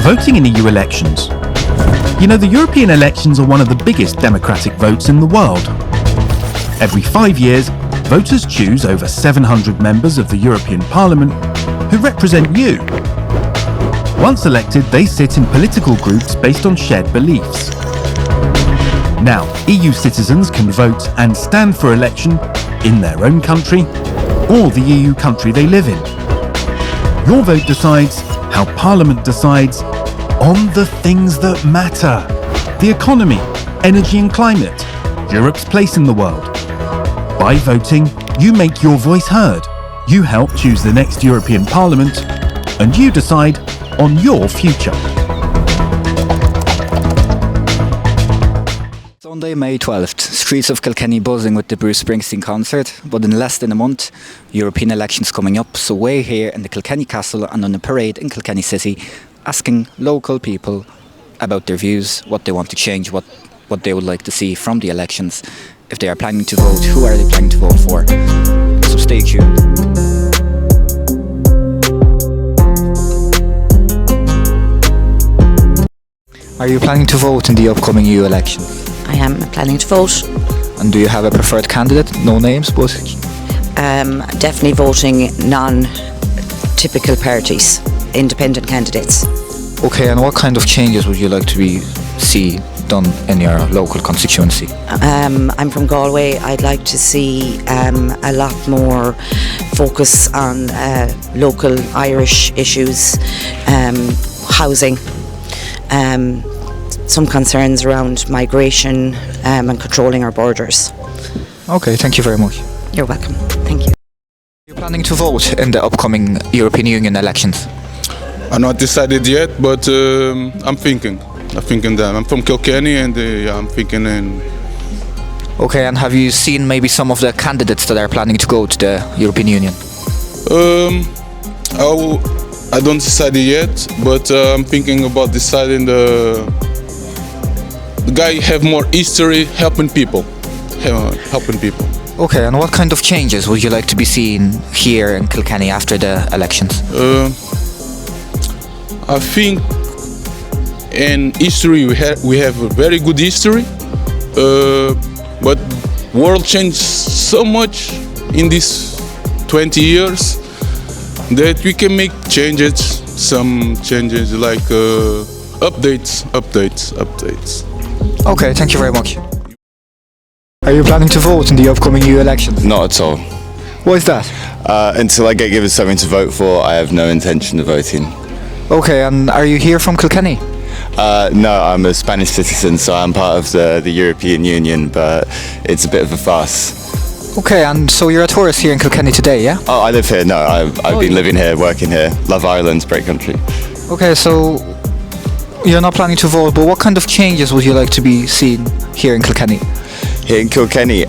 Voting in EU elections. You know, the European elections are one of the biggest democratic votes in the world. Every 5 years, voters choose over 700 members of the European Parliament who represent you. Once elected, they sit in political groups based on shared beliefs. Now, EU citizens can vote and stand for election in their own country or the EU country they live in. Your vote decides how Parliament decides on the things that matter. The economy, energy and climate, Europe's place in the world. By voting, you make your voice heard. You help choose the next European Parliament, and you decide on your future. Sunday, May 12th, streets of Kilkenny buzzing with the Bruce Springsteen concert, but in less than a month, European elections coming up, so we're here in the Kilkenny Castle and on a parade in Kilkenny City, asking local people about their views, what they want to change, what they would like to see from the elections. If they are planning to vote, who are they planning to vote for? So stay tuned. Are you planning to vote in the upcoming EU elections? I am planning to vote. And do you have a preferred candidate? No names, but... Definitely voting non-typical parties, independent candidates. Okay, and what kind of changes would you like to see done in your local constituency? I'm from Galway. I'd like to see a lot more focus on local Irish issues, housing, some concerns around migration and controlling our borders. Okay, thank you very much. You're welcome. Thank you. You're planning to vote in the upcoming European Union elections? I'm not decided yet, but I'm thinking that. I'm from Kilkenny and I'm thinking in... Okay, and have you seen maybe some of the candidates that are planning to go to the European Union? I don't decide yet, but I'm thinking about deciding the guy have more history helping people. Okay, and what kind of changes would you like to be seen here in Kilkenny after the elections? I think in history we have a very good history, but world changed so much in these 20 years that we can make changes, some changes like updates. Okay, thank you very much. Are you planning to vote in the upcoming EU elections? Not at all. Why is that? Until I get given something to vote for, I have no intention of voting. Okay, and are you here from Kilkenny? No, I'm a Spanish citizen, so I'm part of the European Union, but it's a bit of a farce. Okay, and so you're a tourist here in Kilkenny today, yeah? Oh, I live here. No, I've been living here, working here. Love Ireland, great country. Okay, so you're not planning to vote, but what kind of changes would you like to be seen here in Kilkenny? Here in Kilkenny,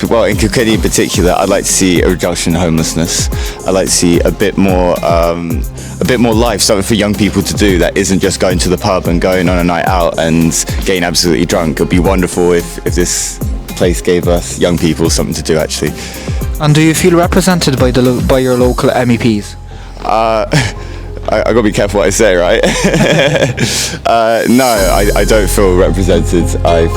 well, in Kilkenny in particular, I'd like to see a reduction in homelessness. I'd like to see a bit more life, something for young people to do that isn't just going to the pub and going on a night out and getting absolutely drunk. It'd be wonderful if this place gave us young people something to do, actually. And do you feel represented by your local MEPs? I gotta be careful what I say, right? No, I don't feel represented. I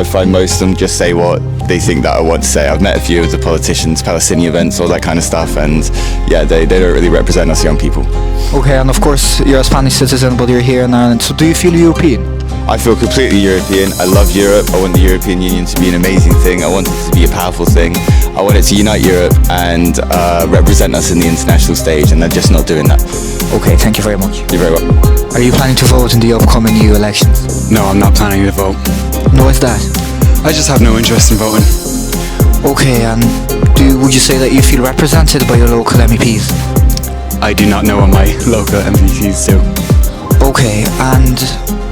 find most of them just say what they think that I want to say. I've met a few of the politicians, Palestinian events, all that kind of stuff, and yeah, they don't really represent us young people. Okay, and of course you're a Spanish citizen, but you're here in Ireland, so do you feel European? I feel completely European. I love Europe. I want the European Union to be an amazing thing. I want it to be a powerful thing. I want it to unite Europe and represent us in the international stage, and they're just not doing that. Okay, thank you very much. You're very welcome. Are you planning to vote in the upcoming EU elections? No, I'm not planning to vote. No, why is that? I just have no interest in voting. Okay, and would you say that you feel represented by your local MEPs? I do not know what my local MEPs do. Okay, and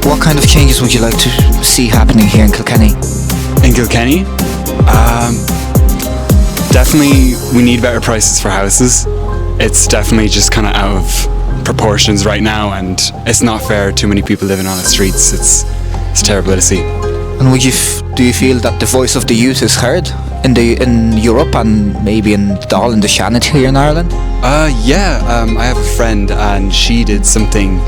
what kind of changes would you like to see happening here in Kilkenny? In Kilkenny? Definitely we need better prices for houses. It's definitely just kind of out of proportions right now, and it's not fair. Too many people living on the streets. It's terrible to see. And do you feel that the voice of the youth is heard in Europe and maybe in Dáil in the Shannon here in Ireland? Yeah, I have a friend and she did something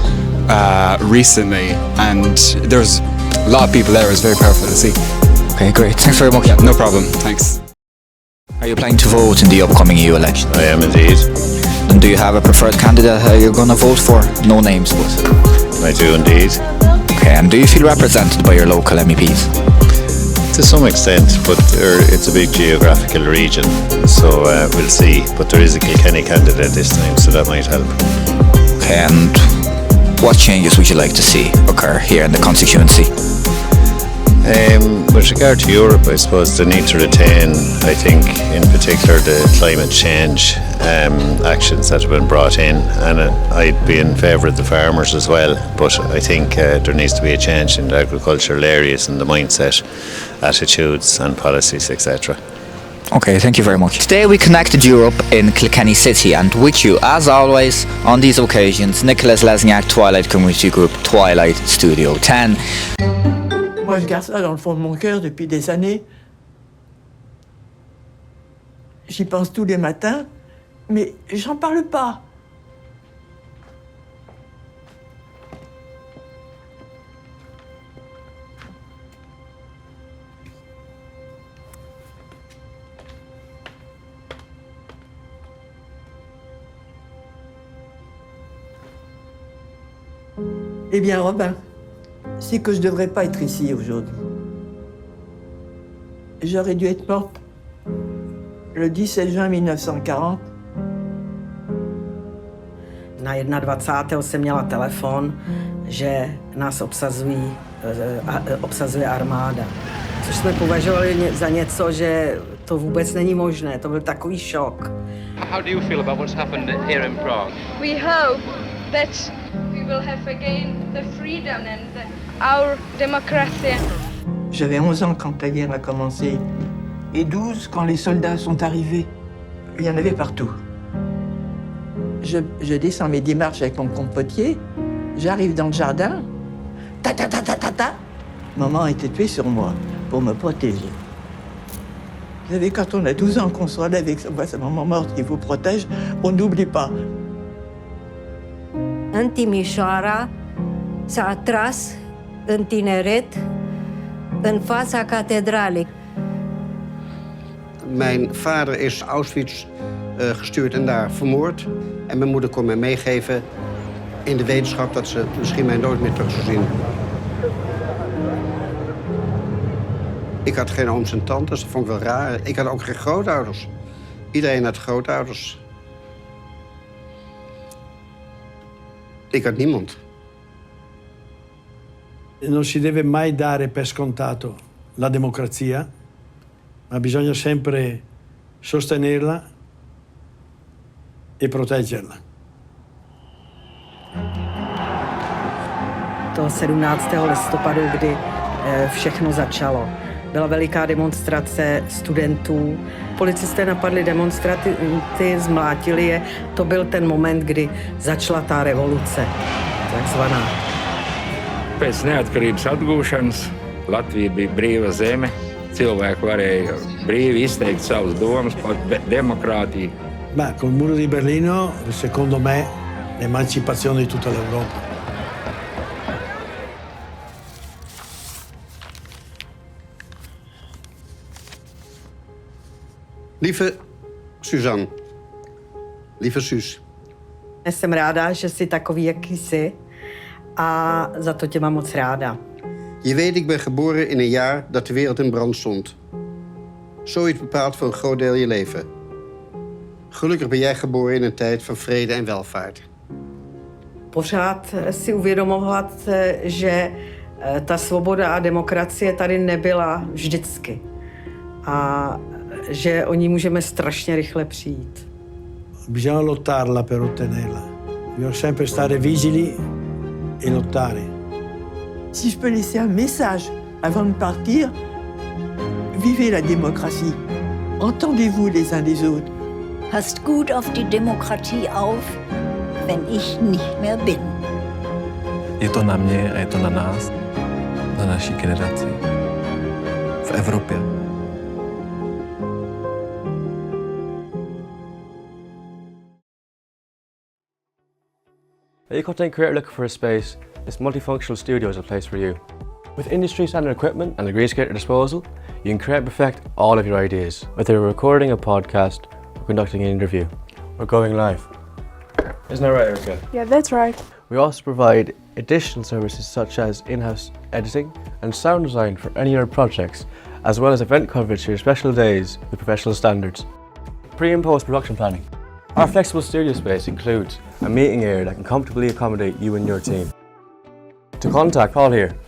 recently, and there's a lot of people there. It was very powerful to see. Okay, great. Thanks very much. Yeah, no problem. Thanks. Are you planning to vote in the upcoming EU election? I am indeed. And do you have a preferred candidate you're going to vote for? No names, but... I do indeed. Okay, and do you feel represented by your local MEPs? To some extent, but it's a big geographical region, so we'll see. But there is a Kilkenny candidate this time, so that might help. Okay, and what changes would you like to see occur here in the constituency? With regard to Europe, I suppose they need to retain, I think, in particular the climate change actions that have been brought in, and I'd be in favour of the farmers as well, but I think there needs to be a change in the agricultural areas and the mindset, attitudes and policies, etc. Okay, thank you very much. Today we connected Europe in Kilkenny City, and with you, as always, on these occasions, Nicholas Lesniak, Twilight Community Group, Twilight Studio 10. Moi, je garde ça dans le fond de mon cœur depuis des années. J'y pense tous les matins, mais j'en parle pas. Eh bien, Robin, c'est que je devrais pas être ici aujourd'hui. J'aurais dû être morte le 17 juin 1940. Na 21. jsem měla telefon, že nás obsazuje armáda. Což jsme považovali za něco, že to vůbec není možné. To byl takový šok. How do you feel about what's happened here in Prague? We hope that we will have again the freedom and our democracy. J'avais 11 ans quand la guerre a commencé et 12 quand les soldats sont arrivés. Il y en avait partout. Je descends mes 10 marches avec mon compotier, j'arrive dans le jardin, ta ta ta ta ta ta. Maman a été tuée sur moi pour me protéger. Vous savez, quand on a 12 ans qu'on se relève et qu'on voit sa maman morte qui vous protège, on n'oublie pas. În Timișoara s-a atras în tineret în fața catedralei. Mijn vader is Auschwitz gestuurd en daar vermoord. En mijn moeder kon mij meegeven in de wetenschap dat ze misschien mij nooit meer terug zou zien. Ik had geen ooms en tantes, dat vond ik wel raar. Ik had ook geen grootouders. Iedereen had grootouders. Ik had niemand. Non si deve mai dare per scontato la democrazia, ma bisogna sempre sostenerla e proteggerla. To 17. listopadu, kdy všechno začalo. Byla veliká demonstrace studentů. Policisté napadli demonstranty, zmlátili je. To byl ten moment, kdy začala ta revoluce, takzvaná. Pēc neatkarības atgūšanas Latvija bija brīva zeme. Cilvēki varēja brīvi izteikt savas domas par demokrātiju. Ma col muro di Berlino, secondo me, l'emancipazione di tutta l'Europa. Lieve Suzanne, lieve Suus. Jsem ráda, že jsi takový, jaký jsi, a za to tě mám moc ráda. Je weet, ik ben geboren in een jaar dat de wereld in brand stond. Zoiets bepaalt voor een groot deel je leven. Gelukkig ben jij geboren in een tijd van vrede en welvaart. Pořád si uvědomovat, že ta svoboda a demokracie tady nebyla vždycky. A že o ní můžeme strašně rychle přijít. Bisogna lottarla per ottenerla. Bisogna sempre stare vigili e lottare. Si je peux laisser un message avant de partir, vivez la démocratie. Entendez-vous les uns les autres. Passt gut auf die Demokratie auf, wenn ich nicht mehr bin. Je to na mě a je to na nás, na naší generaci. V Evropě. At Kilkenny Creator looking for a space, this multifunctional studio is a place for you. With industry standard equipment and a greenscreen at your disposal, you can create and perfect all of your ideas. Whether you're recording a podcast or conducting an interview, or going live. Isn't that right, Erica? Yeah, that's right. We also provide additional services such as in-house editing and sound design for any other projects, as well as event coverage for your special days with professional standards. Pre and post production planning. Our flexible studio space includes a meeting area that can comfortably accommodate you and your team. To contact, call here.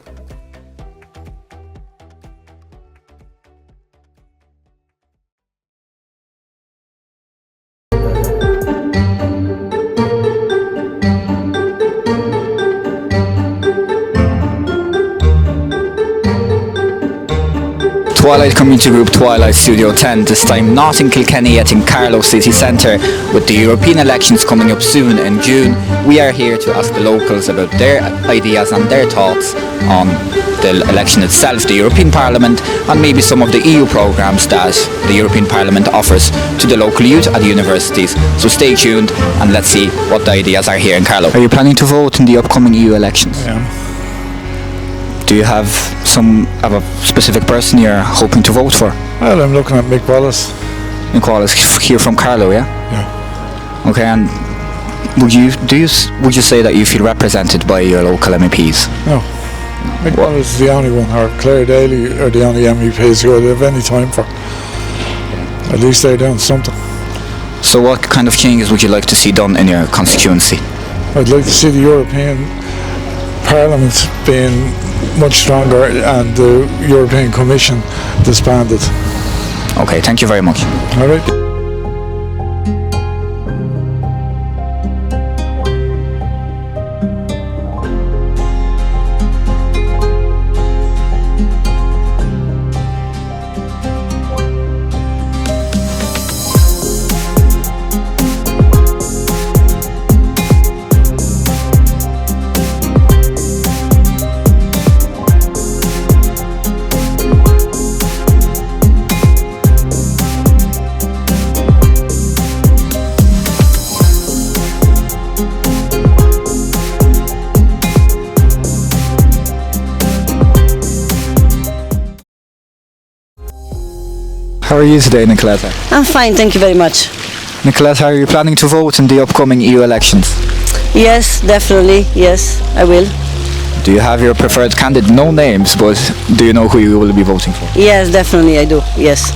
Twilight Community Group Twilight Studio 10, this time not in Kilkenny yet in Carlow City Centre. With the European elections coming up soon in June, we are here to ask the locals about their ideas and their thoughts on the election itself, the European Parliament, and maybe some of the EU programmes that the European Parliament offers to the local youth at the universities. So stay tuned and let's see what the ideas are here in Carlow. Are you planning to vote in the upcoming EU elections? Yeah. Do you have a specific person you're hoping to vote for? Well, I'm looking at Mick Wallace. Mick Wallace here from Carlow, yeah? Yeah. Okay, and would you say that you feel represented by your local MEPs? No. Mick Wallace is the only one, or Claire Daly are the only MEPs who I'd have any time for. At least they're doing something. So what kind of changes would you like to see done in your constituency? I'd like to see the European Parliament being much stronger and the European Commission disbanded. Okay, thank you very much. All right. How are you today, Nicoletta? I'm fine, thank you very much. Nicoletta, are you planning to vote in the upcoming EU elections? Yes, definitely, yes, I will. Do you have your preferred candidate? No names, but do you know who you will be voting for? Yes, definitely I do, yes.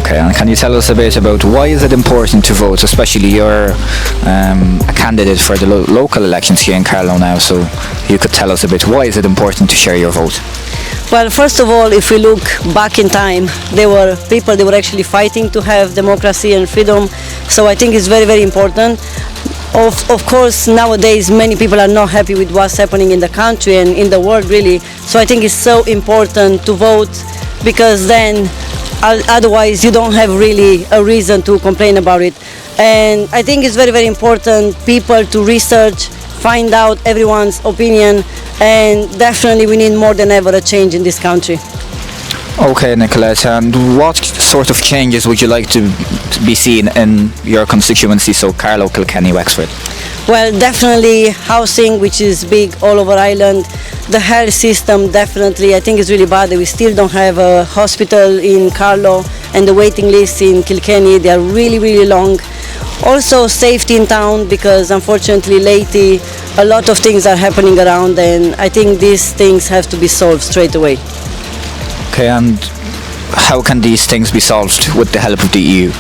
Okay, and can you tell us a bit about why is it important to vote, especially you're a candidate for the local elections here in Carlow now, so you could tell us a bit why is it important to share your vote? Well, first of all, if we look back in time, there were people that were actually fighting to have democracy and freedom, so I think it's very, very important. Of course, nowadays many people are not happy with what's happening in the country and in the world really, so I think it's so important to vote because then otherwise you don't have really a reason to complain about it. And I think it's very, very important people to research, find out everyone's opinion, and definitely we need more than ever a change in this country. Okay, Nicoletta, and what sort of changes would you like to be seen in your constituency, so Carlow, Kilkenny, Wexford? Well, definitely housing, which is big all over Ireland. The health system, definitely, I think it's really bad that we still don't have a hospital in Carlow, and the waiting lists in Kilkenny, they are really, really long. Also safety in town, because unfortunately lately a lot of things are happening around, and I think these things have to be solved straight away. Okay, and how can these things be solved with the help of the EU?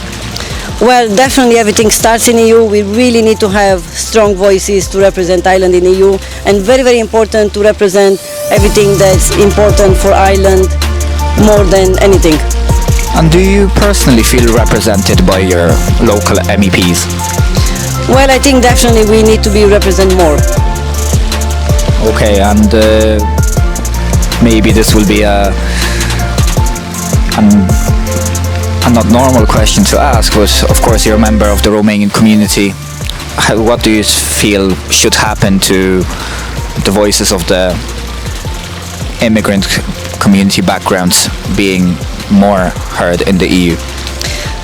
Well, definitely everything starts in EU. We really need to have strong voices to represent Ireland in EU, and very, very important to represent everything that's important for Ireland more than anything. And do you personally feel represented by your local MEPs? Well, I think definitely we need to be represented more. Okay, and maybe this will be a not normal question to ask, but of course you're a member of the Romanian community. What do you feel should happen to the voices of the immigrant community backgrounds being more heard in the EU?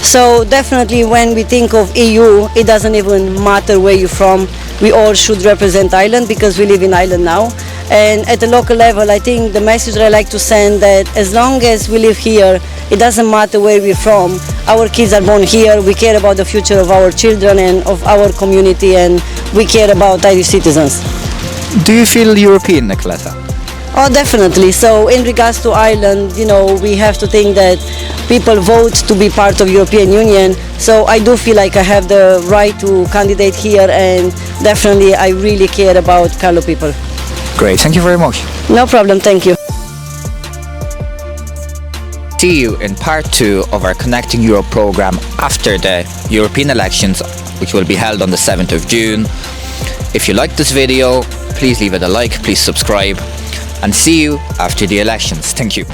So definitely when we think of EU, it doesn't even matter where you're from. we all should represent Ireland because we live in Ireland now. And at the local level, I think the message that I like to send that as long as we live here, it doesn't matter where we're from, our kids are born here, we care about the future of our children and of our community, and we care about Irish citizens. Do you feel European, Nicoletta? Oh, definitely. So in regards to Ireland, you know, we have to think that people vote to be part of European Union. So I do feel like I have the right to candidate here, and definitely I really care about Carlow people. Great, thank you very much. No problem, thank you. See you in part 2 of our Connecting Europe programme after the European elections, which will be held on the 7th of June. If you liked this video, please leave it a like, please subscribe, and see you after the elections. Thank you.